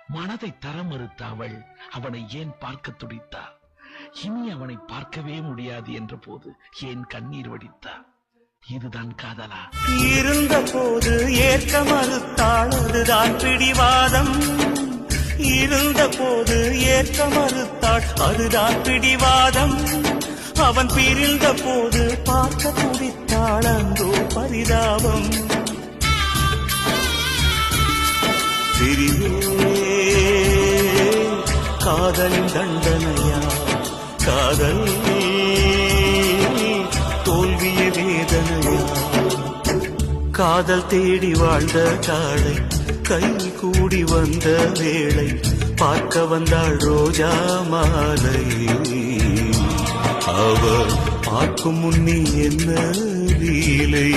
மனதை தர மறுத்த அவள் அவனை ஏன் பார்க்க துடித்தாள்? இனி அவனை பார்க்கவே முடியாது என்ற போது ஏன் கண்ணீர் வடித்தாள்? இதுதான் காதலா? இருந்த போது ஏற்க மறுத்தாள், அதுதான் பிடிவாதம். இருந்த போது ஏற்க மறுத்தாள், அதுதான் பிடிவாதம். அவன் பிரிந்த போது பார்க்க துடித்தாள், அந்தோ பரிதாபம். பிரிவே காதலின் தண்டனையா? காதல் தோல்விய வேதனையா? காதல் தேடி வாழ்ந்த காளை கை கூடி வந்த வேளை பார்க்க வந்தாள் ரோஜா மாலை. அவ பார்க்கும் முன்னே என்ன லீலை?